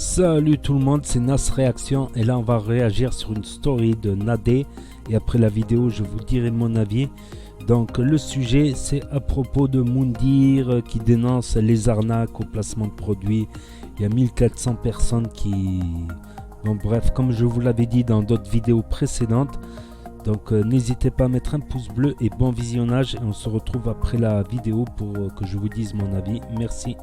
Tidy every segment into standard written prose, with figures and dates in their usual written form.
Salut tout le monde, c'est Nas Réaction et là on va réagir sur une story de Nadé et après la vidéo je vous dirai mon avis. Donc le sujet c'est à propos de Moundir qui dénonce les arnaques au placement de produits. Il y a 1400 personnes qui... Bon bref, comme je vous l'avais dit dans d'autres vidéos précédentes. Donc n'hésitez pas à mettre un pouce bleu et bon visionnage et on se retrouve après la vidéo pour que je vous dise mon avis. Merci.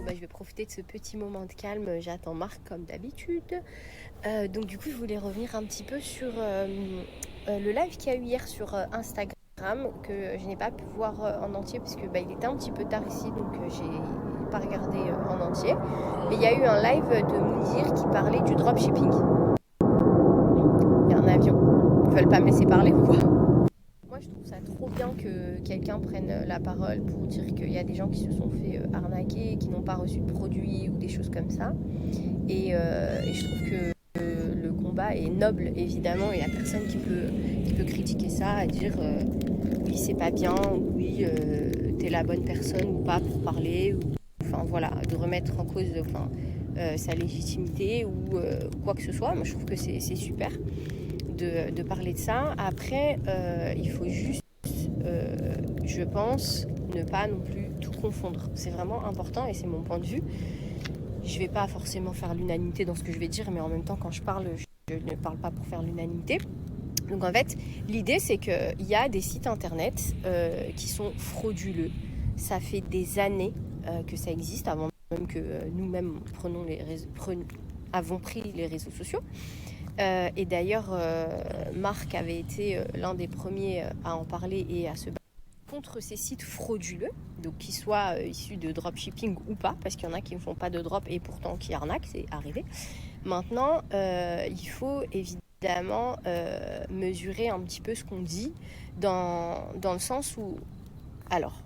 Je vais profiter de ce petit moment de calme, j'attends Marc comme d'habitude. Donc du coup je voulais revenir un petit peu sur le live qu'il y a eu hier sur Instagram, que je n'ai pas pu voir en entier parce que il était un petit peu tard ici, donc j'ai pas regardé en entier. Mais il y a eu un live de Moundir qui parlait du dropshipping. Il y a un avion, ils veulent pas me laisser parler ou quoi? Moi, je trouve ça trop bien que quelqu'un prenne la parole pour dire qu'il y a des gens qui se sont fait arnaquer, qui n'ont pas reçu de produits ou des choses comme ça. Et je trouve que le combat est noble, évidemment. Il n'y a personne qui peut critiquer ça, et dire oui, c'est pas bien, ou oui, t'es la bonne personne ou pas pour parler. Enfin voilà, de remettre en cause sa légitimité ou quoi que ce soit. Moi, je trouve que c'est super de parler de ça. Après, il faut juste, je pense, ne pas non plus tout confondre. C'est vraiment important et c'est mon point de vue. Je ne vais pas forcément faire l'unanimité dans ce que je vais dire, mais en même temps, quand je parle, je ne parle pas pour faire l'unanimité. Donc en fait, l'idée, c'est qu'il y a des sites internet qui sont frauduleux. Ça fait des années que ça existe, avant même que nous-mêmes avons pris les réseaux sociaux. Et d'ailleurs, Marc avait été l'un des premiers à en parler et à se battre contre ces sites frauduleux, donc qu'ils soient issus de dropshipping ou pas, parce qu'il y en a qui ne font pas de drop et pourtant qui arnaquent, c'est arrivé. Maintenant, il faut évidemment mesurer un petit peu ce qu'on dit dans le sens où, alors,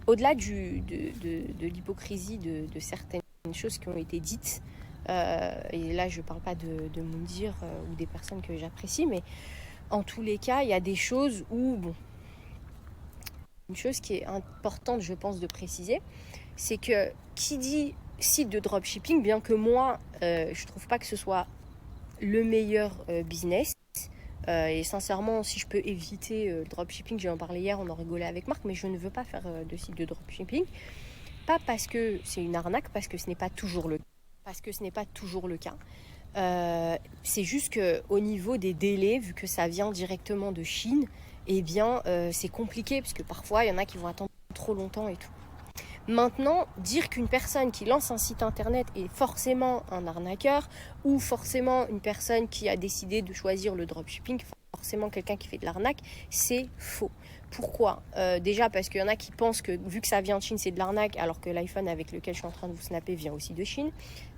au-delà de l'hypocrisie de certaines choses qui ont été dites, et là je parle pas de Moundir ou des personnes que j'apprécie, mais en tous les cas il y a des choses où, bon, une chose qui est importante je pense de préciser, c'est que qui dit site de dropshipping, bien que moi je trouve pas que ce soit le meilleur business, et sincèrement si je peux éviter le dropshipping, j'ai en parlé hier, on en rigolait avec Marc, mais je ne veux pas faire de site de dropshipping, pas parce que c'est une arnaque, parce que ce n'est pas toujours le cas. C'est juste qu'au niveau des délais, vu que ça vient directement de Chine, eh bien, c'est compliqué, parce que parfois, il y en a qui vont attendre trop longtemps et tout. Maintenant, dire qu'une personne qui lance un site internet est forcément un arnaqueur, ou forcément une personne qui a décidé de choisir le dropshipping, forcément quelqu'un qui fait de l'arnaque, c'est faux. Pourquoi ? Déjà parce qu'il y en a qui pensent que vu que ça vient de Chine, c'est de l'arnaque, alors que l'iPhone avec lequel je suis en train de vous snapper vient aussi de Chine.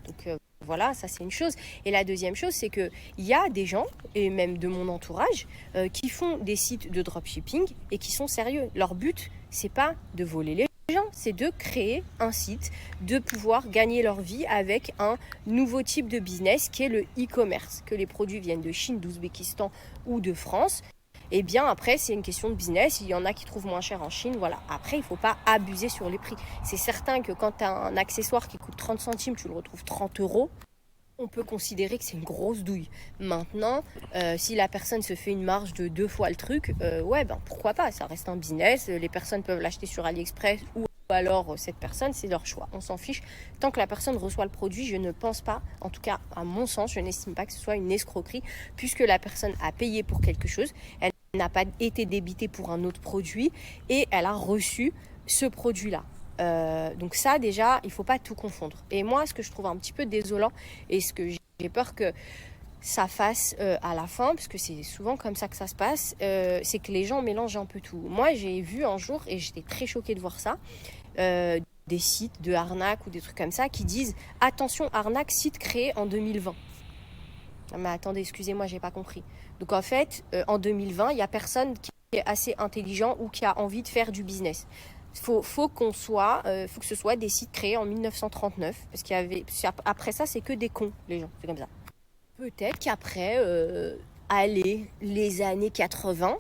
Donc voilà, ça c'est une chose. Et la deuxième chose, c'est qu'il y a des gens, et même de mon entourage, qui font des sites de dropshipping et qui sont sérieux. Leur but, c'est pas de voler les gens, c'est de créer un site, de pouvoir gagner leur vie avec un nouveau type de business qui est le e-commerce. Que les produits viennent de Chine, d'Ouzbékistan ou de France, et bien après c'est une question de business, il y en a qui trouvent moins cher en Chine, voilà. Après il ne faut pas abuser sur les prix. C'est certain que quand tu as un accessoire qui coûte 30 centimes, tu le retrouves 30 euros, on peut considérer que c'est une grosse douille. Maintenant, si la personne se fait une marge de 2 fois le truc, pourquoi pas, ça reste un business, les personnes peuvent l'acheter sur AliExpress ou alors cette personne, c'est leur choix, on s'en fiche. Tant que la personne reçoit le produit, je ne pense pas, en tout cas à mon sens, je n'estime pas que ce soit une escroquerie, puisque la personne a payé pour quelque chose, elle n'a pas été débitée pour un autre produit et elle a reçu ce produit-là. Donc ça déjà, il ne faut pas tout confondre. Et moi, ce que je trouve un petit peu désolant et ce que j'ai peur que ça fasse à la fin, parce que c'est souvent comme ça que ça se passe, c'est que les gens mélangent un peu tout. Moi, j'ai vu un jour, et j'étais très choquée de voir ça, des sites de arnaque ou des trucs comme ça qui disent « Attention, arnaque, site créé en 2020 ». Mais attendez, excusez-moi, j'ai pas compris. Donc en fait, en 2020, il n'y a personne qui est assez intelligent ou qui a envie de faire du business. Faut que ce soit des sites créés en 1939, parce qu'il y avait, après ça, c'est que des cons, les gens, c'est comme ça. Peut-être qu'après, les années 80,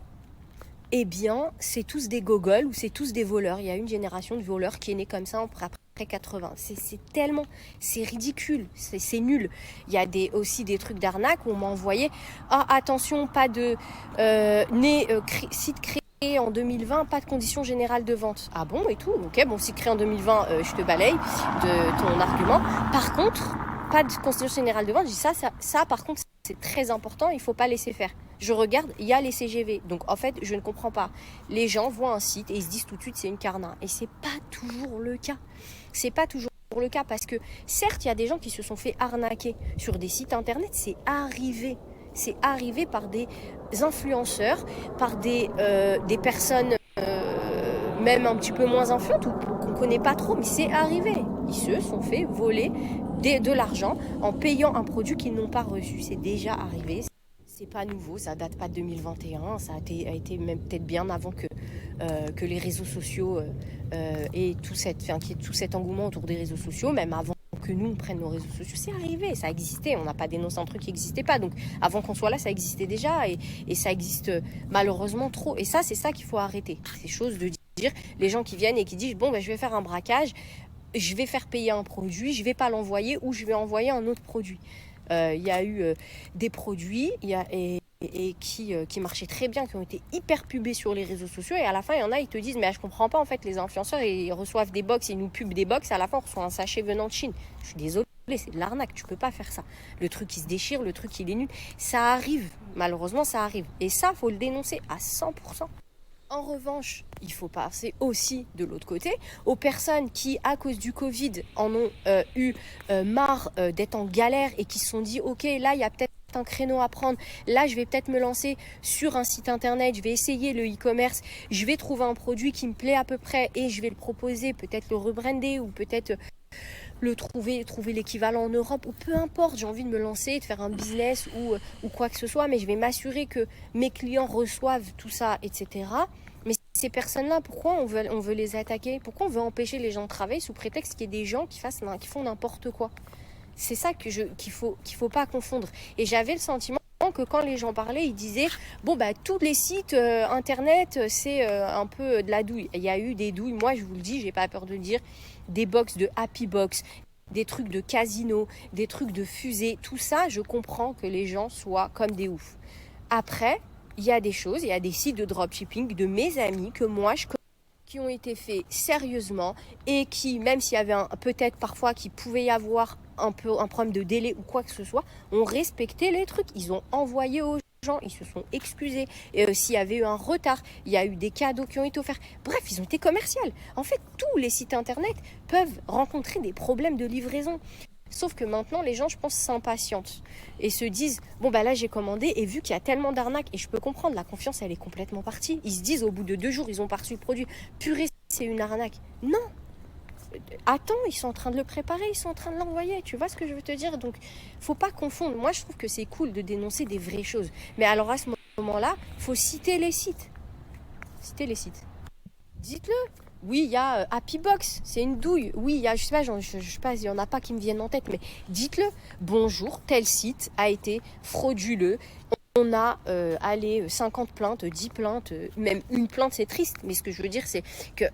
eh bien, c'est tous des gogoles ou c'est tous des voleurs. Il y a une génération de voleurs qui est née comme ça après 80. C'est ridicule, c'est nul. Il y a aussi des trucs d'arnaque où on m'a envoyé « Ah, attention, pas de site créé en 2020, pas de conditions générales de vente. » Ah bon et tout. Ok, bon, site créé en 2020, je te balaye de ton argument. Par contre, pas de conditions générales de vente. Je dis ça par contre, c'est très important, il ne faut pas laisser faire. Je regarde, il y a les CGV. Donc en fait, je ne comprends pas. Les gens voient un site et ils se disent tout de suite c'est une carna. Et c'est pas toujours le cas. C'est pas toujours le cas parce que certes, il y a des gens qui se sont fait arnaquer sur des sites internet. C'est arrivé. C'est arrivé par des influenceurs, par des personnes même un petit peu moins influentes ou qu'on ne connaît pas trop, mais c'est arrivé. Ils se sont fait voler de l'argent en payant un produit qu'ils n'ont pas reçu. C'est déjà arrivé. C'est pas nouveau, ça date pas de 2021, ça a été même peut-être bien avant que les réseaux sociaux et qu'il y ait tout cet engouement autour des réseaux sociaux, même avant que nous on prenne nos réseaux sociaux, c'est arrivé, ça existait, on n'a pas dénoncé un truc qui n'existait pas, donc avant qu'on soit là, ça existait déjà et ça existe malheureusement trop. Et ça, c'est ça qu'il faut arrêter, ces choses de dire, les gens qui viennent et qui disent bon, je vais faire un braquage, je vais faire payer un produit, je vais pas l'envoyer ou je vais envoyer un autre produit. Il y a eu des produits qui marchaient très bien, qui ont été hyper pubés sur les réseaux sociaux et à la fin il y en a, ils te disent mais je comprends pas en fait, les influenceurs ils reçoivent des box, ils nous pubent des box, à la fin on reçoit un sachet venant de Chine. Je suis désolée, c'est de l'arnaque, tu peux pas faire ça. Le truc il se déchire, le truc il est nul, ça arrive, malheureusement ça arrive et ça faut le dénoncer à 100%. En revanche, il faut passer aussi de l'autre côté aux personnes qui, à cause du Covid, en ont eu marre d'être en galère et qui se sont dit « Ok, là, il y a peut-être un créneau à prendre. Là, je vais peut-être me lancer sur un site internet. Je vais essayer le e-commerce. Je vais trouver un produit qui me plaît à peu près et je vais le proposer, peut-être le rebrander ou peut-être le trouver l'équivalent en Europe ou peu importe. J'ai envie de me lancer, de faire un business ou quoi que ce soit, mais je vais m'assurer que mes clients reçoivent tout ça, etc. Mais ces personnes-là, pourquoi on veut les attaquer? Pourquoi on veut empêcher les gens de travailler sous prétexte qu'il y ait des gens qui font n'importe quoi? C'est ça qu'il faut pas confondre. Et j'avais le sentiment que quand les gens parlaient, ils disaient tous les sites internet c'est un peu de la douille. Il y a eu des douilles, moi je vous le dis, j'ai pas peur de le dire, des box de Happy Box, des trucs de casino, des trucs de fusée, tout ça, je comprends que les gens soient comme des oufs. Après, il y a des choses, il y a des sites de dropshipping de mes amis que moi je connais, qui ont été faits sérieusement et qui, même s'il y avait peut-être parfois qu'il pouvait y avoir un problème de délai ou quoi que ce soit, ont respecté les trucs. Ils ont envoyé aux gens, ils se sont excusés. Et s'il y avait eu un retard, il y a eu des cadeaux qui ont été offerts. Bref, ils ont été commerciaux. En fait, tous les sites internet peuvent rencontrer des problèmes de livraison. Sauf que maintenant, les gens, je pense, s'impatientent et se disent là, j'ai commandé et vu qu'il y a tellement d'arnaques, et je peux comprendre, la confiance, elle est complètement partie. Ils se disent, au bout de 2 jours, ils ont pas reçu le produit. Purée, c'est une arnaque. Non. Attends, ils sont en train de le préparer, ils sont en train de l'envoyer. Tu vois ce que je veux te dire? Donc, faut pas confondre. Moi, je trouve que c'est cool de dénoncer des vraies choses. Mais alors, à ce moment-là, faut citer les sites. Citer les sites. Dites-le. Oui, il y a Happy Box, c'est une douille. Oui, il y a, je sais pas, il y en a pas qui me viennent en tête, mais dites-le. Bonjour, tel site a été frauduleux. On a 50 plaintes, 10 plaintes, même une plainte, c'est triste. Mais ce que je veux dire, c'est que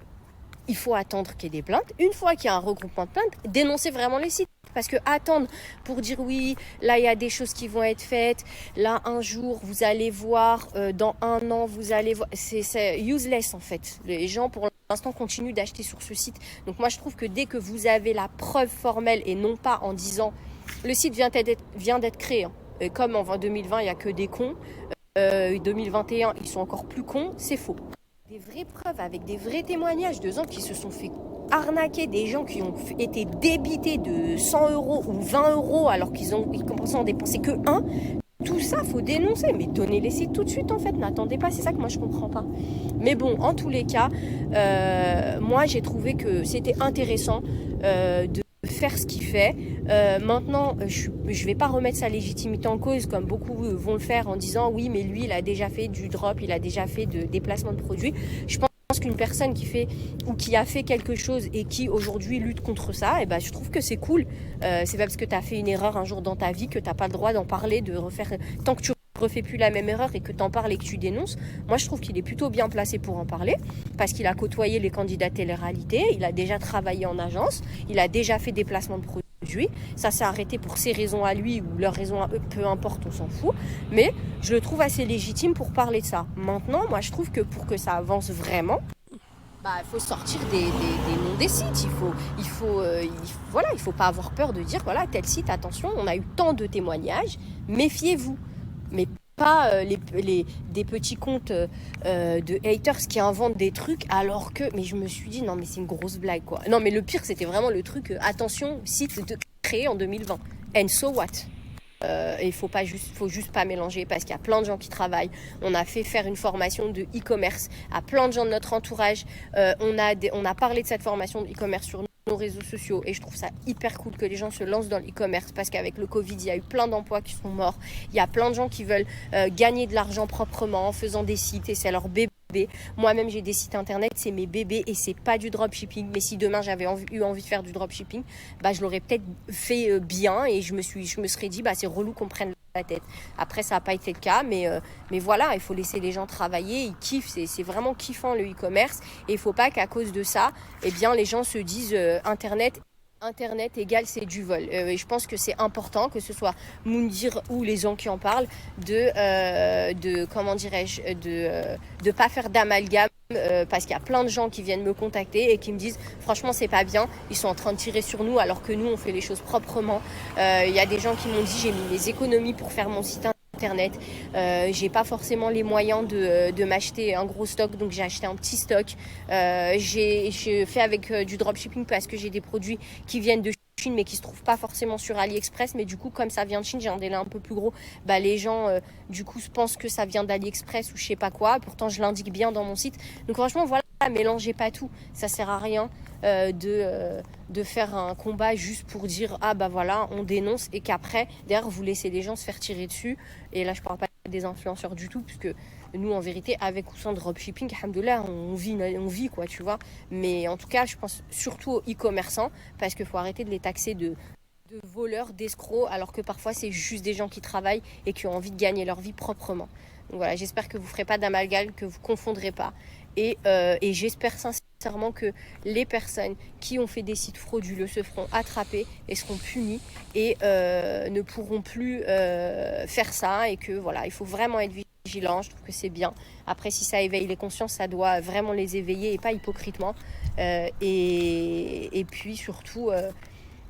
il faut attendre qu'il y ait des plaintes. Une fois qu'il y a un regroupement de plaintes, dénoncer vraiment les sites. Parce que attendre pour dire oui, là il y a des choses qui vont être faites, là un jour vous allez voir, dans 1 an vous allez voir, c'est useless en fait. Les gens pour l'instant continuent d'acheter sur ce site. Donc moi je trouve que dès que vous avez la preuve formelle et non pas en disant le site vient d'être créé, et comme en 2020 il n'y a que des cons, 2021 ils sont encore plus cons, c'est faux. Des vraies preuves avec des vrais témoignages de gens qui se sont fait arnaquer, des gens qui ont été débités de 100 € ou 20 € alors qu'ils commençaient à en dépenser que 1. Tout ça, faut dénoncer, mais donnez les sites tout de suite en fait, n'attendez pas, c'est ça que moi je comprends pas. Mais bon, en tous les cas, moi j'ai trouvé que c'était intéressant de faire ce qu'il fait. Maintenant, je vais pas remettre sa légitimité en cause comme beaucoup vont le faire en disant oui, mais lui il a déjà fait du drop, il a déjà fait de déplacement de produits. Je pense qu'une personne qui fait ou qui a fait quelque chose et qui aujourd'hui lutte contre ça, je trouve que c'est cool. C'est pas parce que tu as fait une erreur un jour dans ta vie que tu n'as pas le droit d'en parler, de refaire. Tant que tu refais plus la même erreur et que tu en parles et que tu dénonces, moi je trouve qu'il est plutôt bien placé pour en parler parce qu'il a côtoyé les candidats télé-réalité, il a déjà travaillé en agence, il a déjà fait des placements de produits. Ça s'est arrêté pour ses raisons à lui ou leurs raisons à eux, peu importe, on s'en fout. Mais je le trouve assez légitime pour parler de ça. Maintenant, moi je trouve que pour que ça avance vraiment, il faut sortir des noms des sites. Il faut pas avoir peur de dire voilà, tel site, attention, on a eu tant de témoignages, méfiez-vous. Mais pas des petits comptes de haters qui inventent des trucs alors que. Mais je me suis dit non, mais c'est une grosse blague quoi. Non, mais le pire, c'était vraiment le truc attention, site créé en 2020. And so what? Et faut juste pas mélanger parce qu'il y a plein de gens qui travaillent. On a fait faire une formation de e-commerce à plein de gens de notre entourage. On a parlé de cette formation de e-commerce sur nos réseaux sociaux et je trouve ça hyper cool que les gens se lancent dans l'e-commerce parce qu'avec le Covid, il y a eu plein d'emplois qui sont morts. Il y a plein de gens qui veulent gagner de l'argent proprement en faisant des sites et c'est leur bébé. Moi-même, j'ai des sites internet, c'est mes bébés et c'est pas du dropshipping. Mais si demain j'avais eu envie de faire du dropshipping, je l'aurais peut-être fait bien et je me serais dit, c'est relou qu'on prenne la tête. Après, ça n'a pas été le cas, mais voilà, il faut laisser les gens travailler, ils kiffent, c'est vraiment kiffant le e-commerce et il faut pas qu'à cause de ça, les gens se disent Internet égale c'est du vol. Et je pense que c'est important que ce soit Moundir ou les gens qui en parlent de pas faire d'amalgame parce qu'il y a plein de gens qui viennent me contacter et qui me disent franchement c'est pas bien, ils sont en train de tirer sur nous alors que nous on fait les choses proprement. Il y a des gens qui m'ont dit j'ai mis mes économies pour faire mon site internet, j'ai pas forcément les moyens de m'acheter un gros stock donc j'ai acheté un petit stock, j'ai fait avec du dropshipping parce que j'ai des produits qui viennent de Chine mais qui se trouvent pas forcément sur AliExpress, mais du coup comme ça vient de Chine, j'ai un délai un peu plus gros, les gens du coup pensent que ça vient d'AliExpress ou je sais pas quoi, pourtant je l'indique bien dans mon site. Donc franchement voilà, mélangez pas tout, ça sert à rien de faire un combat juste pour dire voilà on dénonce et qu'après derrière vous laissez les gens se faire tirer dessus. Et là je parle pas des influenceurs du tout puisque nous en vérité avec ou sans dropshipping, alhamdoulilah, on vit quoi, tu vois. Mais en tout cas je pense surtout aux e-commerçants parce qu'il faut arrêter de les taxer de voleurs, d'escrocs, alors que parfois c'est juste des gens qui travaillent et qui ont envie de gagner leur vie proprement. Donc voilà, j'espère que vous ferez pas d'amalgame, que vous confondrez pas et j'espère sincèrement que les personnes qui ont fait des sites frauduleux se feront attraper et seront punies et ne pourront plus faire ça et que voilà, il faut vraiment être vigilant. Je trouve que c'est bien. Après, si ça éveille les consciences, ça doit vraiment les éveiller et pas hypocritement. Et puis surtout,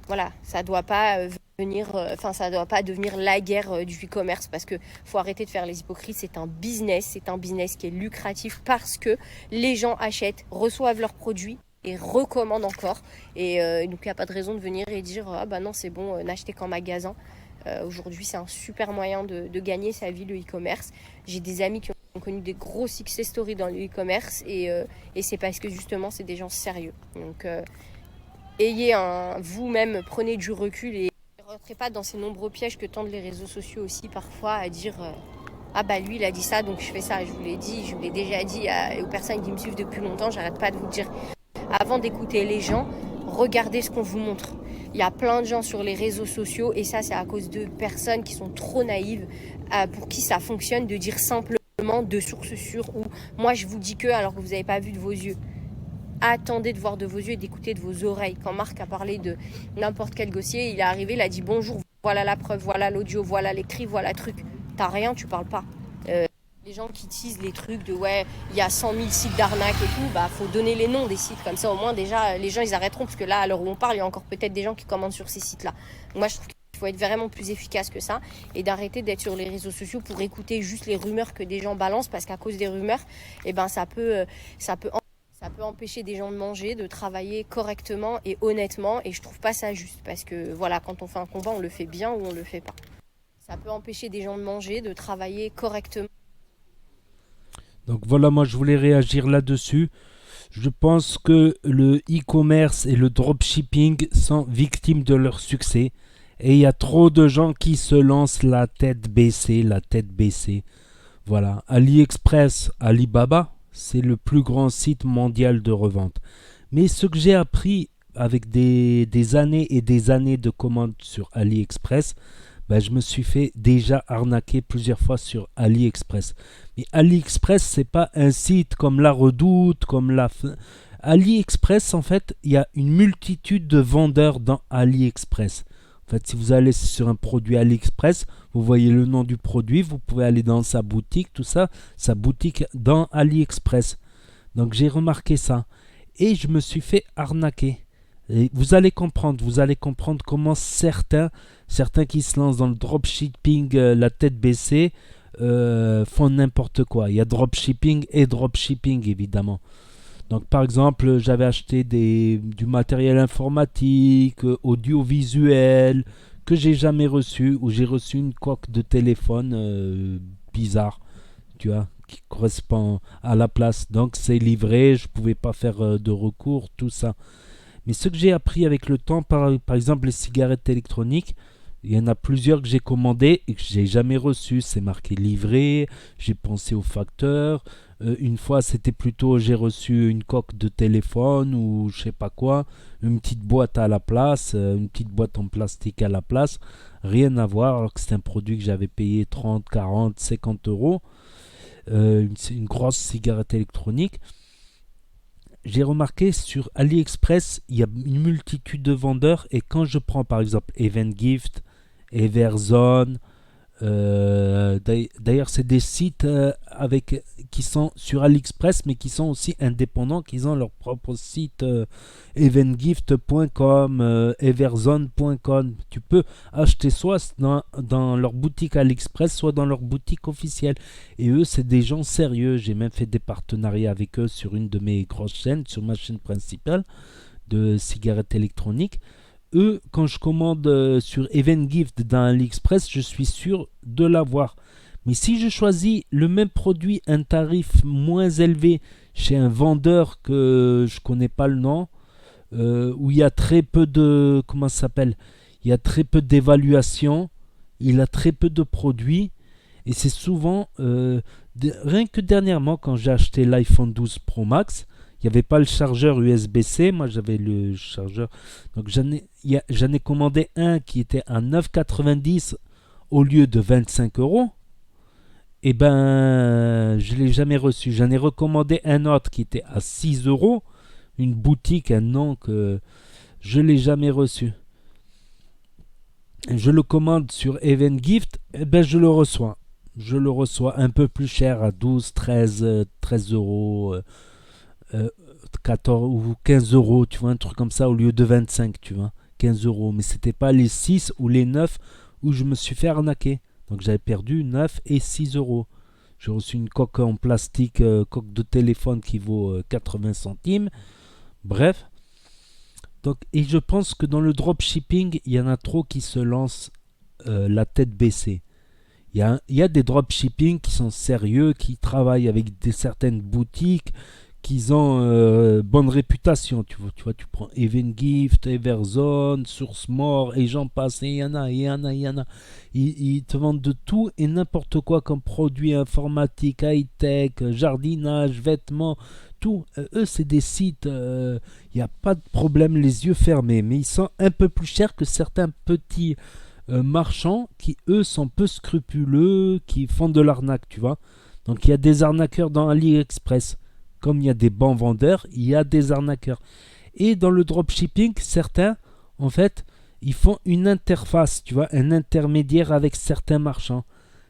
voilà, ça doit pas ça doit pas devenir la guerre du e-commerce parce que faut arrêter de faire les hypocrites. C'est un business qui est lucratif parce que les gens achètent, reçoivent leurs produits et recommandent encore. Et donc il n'y a pas de raison de venir et dire non c'est bon, n'achetez qu'en magasin. Aujourd'hui c'est un super moyen de gagner sa vie le e-commerce. J'ai des amis qui ont connu des gros success stories dans le e-commerce et c'est parce que justement c'est des gens sérieux. Donc vous-même prenez du recul et ne rentrez pas dans ces nombreux pièges que tendent les réseaux sociaux aussi parfois à dire lui il a dit ça donc je fais ça. Je vous l'ai dit, je vous l'ai déjà dit aux personnes qui me suivent depuis longtemps, j'arrête pas de vous dire avant d'écouter les gens, regardez ce qu'on vous montre. Il y a plein de gens sur les réseaux sociaux et ça c'est à cause de personnes qui sont trop naïves pour qui ça fonctionne de dire simplement de sources sûres ou moi je vous dis que alors que vous n'avez pas vu de vos yeux. Attendez de voir de vos yeux et d'écouter de vos oreilles. Quand Marc a parlé de n'importe quel dossier, il est arrivé, il a dit bonjour, voilà la preuve, voilà l'audio, voilà l'écrit, voilà le truc. T'as rien, tu parles pas. Les gens qui teasent les trucs de il y a 100 000 sites d'arnaque et tout, faut donner les noms des sites comme ça au moins déjà les gens ils arrêteront parce que là à l'heure où on parle il y a encore peut-être des gens qui commandent sur ces sites là. Donc, moi je trouve qu'il faut être vraiment plus efficace que ça et d'arrêter d'être sur les réseaux sociaux pour écouter juste les rumeurs que des gens balancent parce qu'à cause des rumeurs ça peut empêcher des gens de manger, de travailler correctement et honnêtement et je trouve pas ça juste parce que voilà, quand on fait un combat on le fait bien ou on le fait pas. Ça peut empêcher des gens de manger, de travailler correctement. Donc voilà, moi je voulais réagir là-dessus. Je pense que le e-commerce et le dropshipping sont victimes de leur succès. Et il y a trop de gens qui se lancent la tête baissée. Voilà, AliExpress, Alibaba, c'est le plus grand site mondial de revente. Mais ce que j'ai appris avec des années et des années de commandes sur AliExpress, ben, je me suis fait déjà arnaquer plusieurs fois sur AliExpress. Mais AliExpress, c'est pas un site comme La Redoute, comme AliExpress, en fait, il y a une multitude de vendeurs dans AliExpress. En fait, si vous allez sur un produit AliExpress, vous voyez le nom du produit, vous pouvez aller dans sa boutique, tout ça, sa boutique dans AliExpress. Donc j'ai remarqué ça. Et je me suis fait arnaquer. Et vous allez comprendre comment certains qui se lancent dans le dropshipping la tête baissée font n'importe quoi. Il y a dropshipping et dropshipping évidemment. Donc par exemple, j'avais acheté du matériel informatique, audiovisuel, que j'ai jamais reçu, ou j'ai reçu une coque de téléphone bizarre, tu vois, qui correspond à la place. Donc c'est livré, je pouvais pas faire de recours, tout ça. Mais ce que j'ai appris avec le temps, par exemple les cigarettes électroniques, il y en a plusieurs que j'ai commandées et que j'ai jamais reçues. C'est marqué livré, j'ai pensé au facteur. Une fois, c'était plutôt j'ai reçu une coque de téléphone ou je sais pas quoi, une petite boîte à la place, une petite boîte en plastique à la place. Rien à voir, alors que c'est un produit que j'avais payé 30, 40, 50 euros. Une grosse cigarette électronique. J'ai remarqué sur AliExpress, il y a une multitude de vendeurs et quand je prends par exemple Evengift, Everzone, d'ailleurs c'est des sites qui sont sur AliExpress mais qui sont aussi indépendants, qui ont leur propre site evengift.com, everzone.com. Tu peux acheter soit dans leur boutique AliExpress, soit dans leur boutique officielle. Et eux, c'est des gens sérieux. J'ai même fait des partenariats avec eux sur une de mes grosses chaînes, sur ma chaîne principale de cigarettes électroniques. Eux, quand je commande sur Evengift dans AliExpress, je suis sûr de l'avoir. Mais si je choisis le même produit, un tarif moins élevé chez un vendeur que je connais pas le nom, où il y a très peu de, comment ça s'appelle, il y a très peu d'évaluation, il a très peu de produits, et c'est souvent, rien que dernièrement quand j'ai acheté l'iPhone 12 Pro Max, il n'y avait pas le chargeur USB-C, moi j'avais le chargeur, donc j'en ai commandé un qui était à 9,90 au lieu de 25 euros. Et ben, je ne l'ai jamais reçu. J'en ai recommandé un autre qui était à 6 euros, une boutique, un nom que je ne l'ai jamais reçu. Je le commande sur Evengift, et ben je le reçois. Je le reçois un peu plus cher à 12, 13 euros. 14 ou 15 euros, tu vois, un truc comme ça au lieu de 25, tu vois, 15 euros. Mais c'était pas les 6 ou les 9 où je me suis fait arnaquer. Donc j'avais perdu 9 et 6 euros. J'ai reçu une coque en plastique, coque de téléphone qui vaut 80 centimes. Bref. Donc, et je pense que dans le dropshipping, il y en a trop qui se lancent la tête baissée. Il y a des dropshipping qui sont sérieux, qui travaillent avec certaines boutiques, qui ont bonne réputation. Tu vois, tu prends Evengift, Everzone, SourceMore, et j'en passe, et il y en a. Ils te vendent de tout et n'importe quoi comme produits informatiques, high-tech, jardinage, vêtements, tout. Eux, c'est des sites, il n'y a pas de problème, les yeux fermés, mais ils sont un peu plus chers que certains petits marchands qui, eux, sont peu scrupuleux, qui font de l'arnaque, tu vois. Donc, il y a des arnaqueurs dans AliExpress. Comme il y a des bons vendeurs, il y a des arnaqueurs. Et dans le dropshipping, certains, en fait, ils font une interface, tu vois, un intermédiaire avec certains marchands.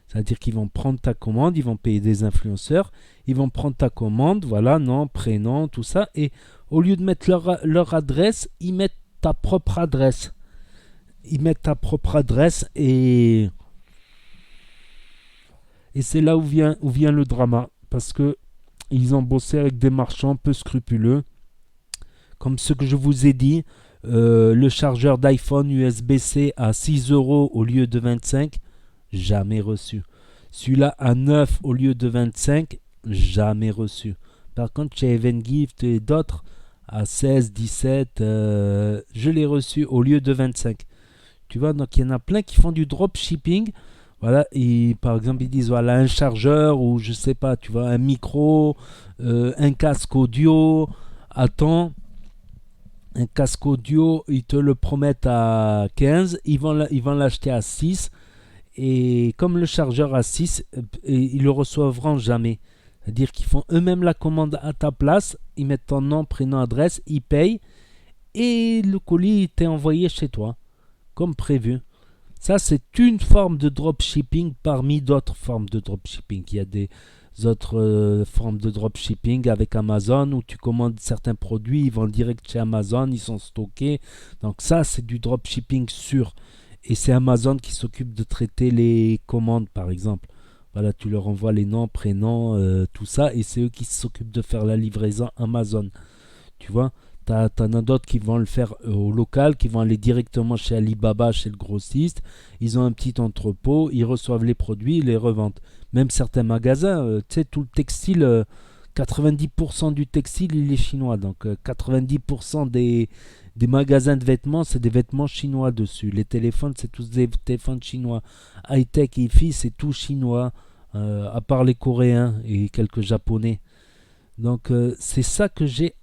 C'est-à-dire qu'ils vont prendre ta commande, ils vont payer des influenceurs, ils vont prendre ta commande, voilà, nom, prénom, tout ça, et au lieu de mettre leur adresse, ils mettent ta propre adresse. Ils mettent ta propre adresse et c'est là où vient le drama. Parce que ils ont bossé avec des marchands peu scrupuleux. Comme ce que je vous ai dit, le chargeur d'iPhone USB-C à 6 euros au lieu de 25, jamais reçu. Celui-là à 9 au lieu de 25, jamais reçu. Par contre, chez Evengift et d'autres, à 16, 17, je l'ai reçu au lieu de 25. Tu vois, donc il y en a plein qui font du dropshipping. Voilà, et par exemple, ils disent voilà un chargeur ou je sais pas, tu vois, un micro, un casque audio. Attends, un casque audio, ils te le promettent à 15, ils vont l'acheter à 6. Et comme le chargeur a 6, ils le recevront jamais. C'est-à-dire qu'ils font eux-mêmes la commande à ta place, ils mettent ton nom, prénom, adresse, ils payent et le colis t'est envoyé chez toi, comme prévu. Ça, c'est une forme de dropshipping parmi d'autres formes de dropshipping. Il y a des autres formes de dropshipping avec Amazon où tu commandes certains produits, ils vont direct chez Amazon, ils sont stockés. Donc ça, c'est du dropshipping sûr. Et c'est Amazon qui s'occupe de traiter les commandes, par exemple. Voilà, tu leur envoies les noms, prénoms, tout ça, et c'est eux qui s'occupent de faire la livraison Amazon. Tu vois, t'en as d'autres qui vont le faire au local, qui vont aller directement chez Alibaba, chez le grossiste. Ils ont un petit entrepôt, ils reçoivent les produits, ils les revendent. Même certains magasins, tu sais, tout le textile, 90% du textile, il est chinois. Donc 90% des magasins de vêtements, c'est des vêtements chinois dessus. Les téléphones, c'est tous des téléphones chinois. High-tech et fi, c'est tout chinois, à part les Coréens et quelques Japonais. Donc c'est ça que j'ai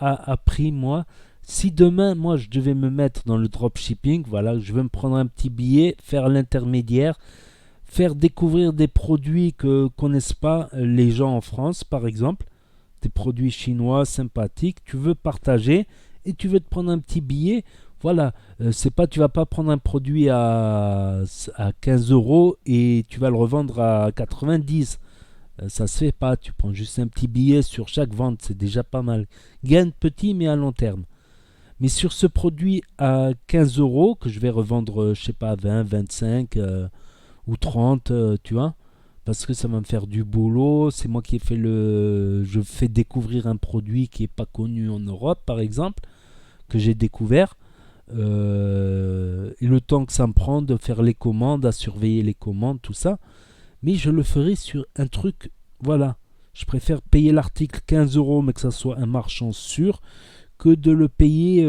appris moi. Si demain, moi, je devais me mettre dans le dropshipping, voilà, je vais me prendre un petit billet, faire l'intermédiaire, faire découvrir des produits que connaissent pas les gens en France, par exemple, des produits chinois sympathiques, tu veux partager et tu veux te prendre un petit billet. Voilà, c'est pas, tu vas pas prendre un produit à 15 euros et tu vas le revendre à 90. Ça se fait pas, tu prends juste un petit billet sur chaque vente, c'est déjà pas mal. Gain petit mais à long terme. Mais sur ce produit à 15 euros que je vais revendre, je sais pas, 20, 25 ou 30, tu vois, parce que ça va me faire du boulot. C'est moi qui ai fait je fais découvrir un produit qui est pas connu en Europe, par exemple, que j'ai découvert. Et le temps que ça me prend de faire les commandes, à surveiller les commandes, tout ça. Mais je le ferai sur un truc, voilà. Je préfère payer l'article 15 euros, mais que ça soit un marchand sûr, que de le payer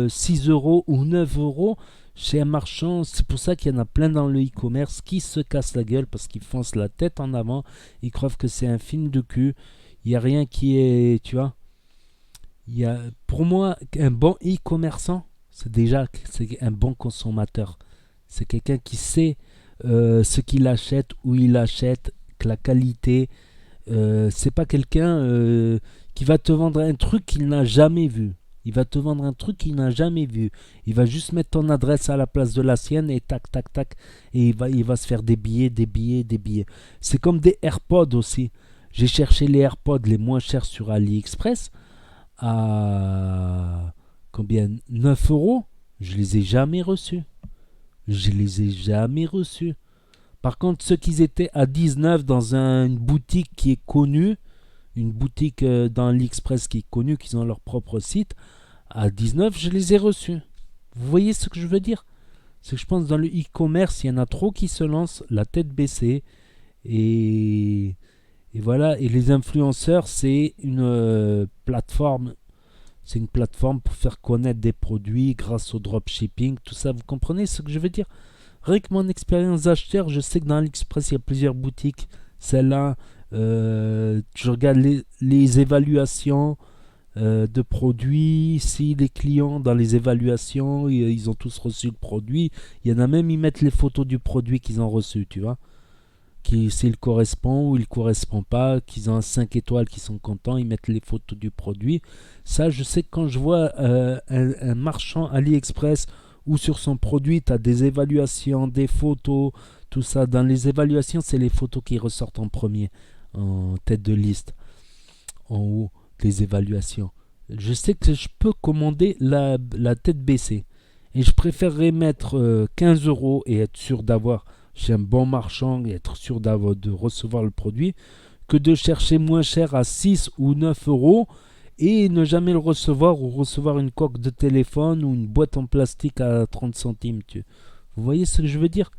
6 euros ou 9 euros chez un marchand. C'est pour ça qu'il y en a plein dans le e-commerce qui se cassent la gueule parce qu'ils foncent la tête en avant. Ils croient que c'est un film de cul. Il n'y a rien qui est, tu vois. Pour moi, un bon e-commerçant, c'est un bon consommateur. C'est quelqu'un qui sait ce qu'il achète, où il achète, que la qualité. C'est pas quelqu'un qui va te vendre un truc qu'il n'a jamais vu. Il va te vendre un truc qu'il n'a jamais vu. Il va juste mettre ton adresse à la place de la sienne et tac, tac, tac. Et il va se faire des billets, des billets, des billets. C'est comme des AirPods aussi. J'ai cherché les AirPods les moins chers sur AliExpress à combien 9 euros. Je les ai jamais reçus. Je les ai jamais reçus. Par contre, ceux qui étaient à 19 dans une boutique qui est connue, une boutique dans l'Express qui est connue, qui ont leur propre site, à 19, je les ai reçus. Vous voyez ce que je veux dire? C'est que je pense dans le e-commerce, il y en a trop qui se lancent la tête baissée. Et voilà. Et les influenceurs, c'est une plateforme. C'est une plateforme pour faire connaître des produits grâce au dropshipping, tout ça. Vous comprenez ce que je veux dire? Avec mon expérience d'acheteur, je sais que dans l'Express, il y a plusieurs boutiques. Celle-là, je regarde les évaluations de produits. Si les clients, dans les évaluations, ils ont tous reçu le produit, il y en a même, ils mettent les photos du produit qu'ils ont reçu, tu vois. S'il correspond ou il ne correspond pas, qu'ils ont un 5 étoiles, qu'ils sont contents, ils mettent les photos du produit. Ça, je sais que quand je vois un marchand AliExpress ou sur son produit, tu as des évaluations, des photos, tout ça. Dans les évaluations, c'est les photos qui ressortent en premier, en tête de liste, en haut des évaluations. Je sais que je peux commander la tête baissée. Et je préférerais mettre 15 euros et être sûr d'avoir chez un bon marchand et être sûr de recevoir le produit, que de chercher moins cher à 6 ou 9 euros et ne jamais le recevoir ou recevoir une coque de téléphone ou une boîte en plastique à 30 centimes. Vous voyez ce que je veux dire?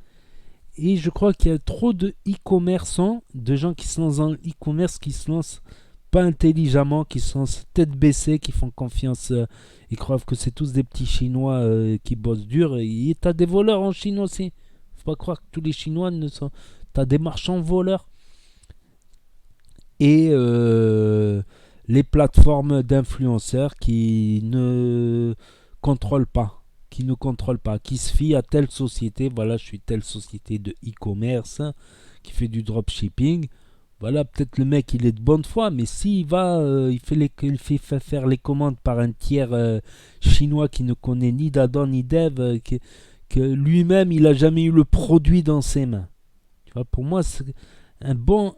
Et je crois qu'il y a trop de e-commerçants, de gens qui se lancent dans l'e-commerce, qui se lancent pas intelligemment, qui se lancent tête baissée, qui font confiance, ils croient que c'est tous des petits Chinois qui bossent dur. Et t'as des voleurs en Chine aussi. Faut pas croire que tous les Chinois ne sont... T'as des marchands voleurs. Et les plateformes d'influenceurs qui ne contrôlent pas, qui ne contrôle pas, qui se fie à telle société. Voilà, je suis telle société de e-commerce qui fait du dropshipping. Voilà, peut-être le mec il est de bonne foi, mais s'il va, il fait faire les commandes par un tiers chinois qui ne connaît ni d'Adam ni d'Ève, que lui-même il a jamais eu le produit dans ses mains. Tu vois, pour moi, un bon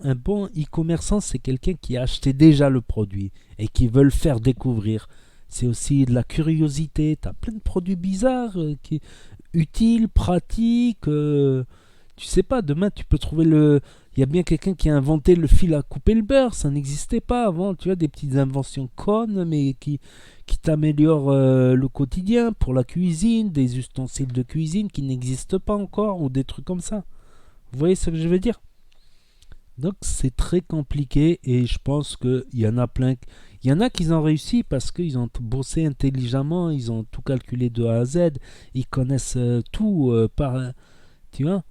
e-commerçant, c'est quelqu'un qui a acheté déjà le produit et qui veut le faire découvrir. C'est aussi de la curiosité. Tu as plein de produits bizarres, utiles, pratiques. Tu sais pas, demain tu peux trouver le. Il y a bien quelqu'un qui a inventé le fil à couper le beurre. Ça n'existait pas avant. Tu vois, des petites inventions connes, mais qui t'améliorent le quotidien pour la cuisine, des ustensiles de cuisine qui n'existent pas encore ou des trucs comme ça. Vous voyez ce que je veux dire? Donc c'est très compliqué et je pense qu'il y en a plein. Il y en a qui ont réussi parce qu'ils ont bossé intelligemment, ils ont tout calculé de A à Z, ils connaissent tout par. Tu vois,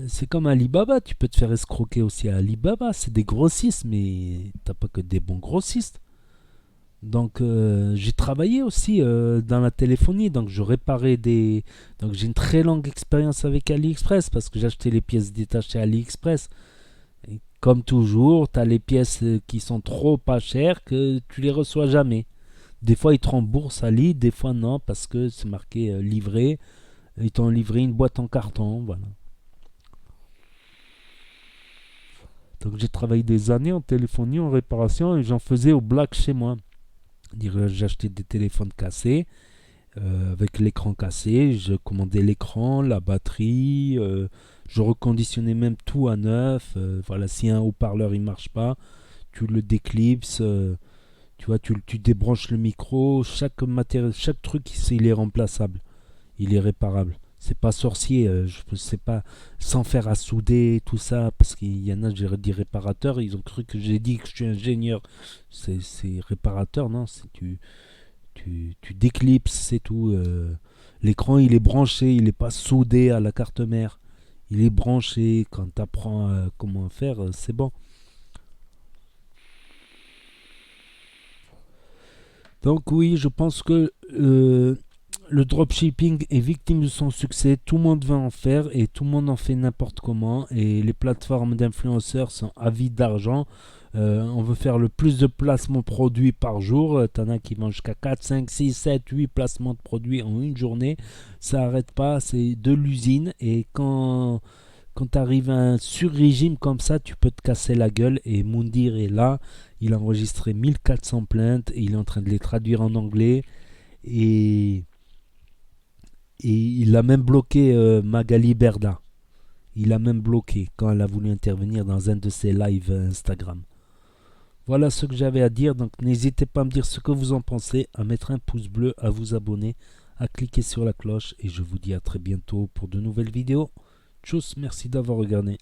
c'est comme Alibaba, tu peux te faire escroquer aussi à Alibaba, c'est des grossistes, mais t'as pas que des bons grossistes. Donc j'ai travaillé aussi dans la téléphonie, donc je réparais des. Donc j'ai une très longue expérience avec AliExpress parce que j'achetais les pièces détachées à AliExpress. Et comme toujours, tu as les pièces qui sont trop pas chères que tu les reçois jamais. Des fois, ils te remboursent à l'île, des fois non, parce que c'est marqué livré. Ils t'ont livré une boîte en carton, voilà. Donc j'ai travaillé des années en téléphonie, en réparation, et j'en faisais au black chez moi. J'achetais des téléphones cassés, avec l'écran cassé, je commandais l'écran, la batterie, je reconditionnais même tout à neuf. Voilà, si un haut-parleur il marche pas, tu le déclipses, tu vois, tu débranches le micro, chaque matériel, chaque truc il est remplaçable, il est réparable. C'est pas sorcier, je sais pas, sans faire à souder, tout ça, parce qu'il y en a, j'ai dit réparateurs, ils ont cru que j'ai dit que je suis ingénieur. C'est réparateur, non, tu déclipses, c'est tout. L'écran, il est branché, il n'est pas soudé à la carte mère. Il est branché. Quand tu apprends comment faire, c'est bon. Donc oui, je pense que le dropshipping est victime de son succès. Tout le monde veut en faire et tout le monde en fait n'importe comment. Et les plateformes d'influenceurs sont avides d'argent. On veut faire le plus de placements produits par jour. T'en as qui vont jusqu'à 4, 5, 6, 7, 8 placements de produits en une journée. Ça n'arrête pas, c'est de l'usine. Et quand tu arrives à un sur-régime comme ça, tu peux te casser la gueule. Et Moundir est là. Il a enregistré 1400 plaintes. Et il est en train de les traduire en anglais. Et il a même bloqué Magali Berda. Il a même bloqué quand elle a voulu intervenir dans un de ses lives Instagram. Voilà ce que j'avais à dire, donc n'hésitez pas à me dire ce que vous en pensez, à mettre un pouce bleu, à vous abonner, à cliquer sur la cloche et je vous dis à très bientôt pour de nouvelles vidéos. Tchuss, merci d'avoir regardé.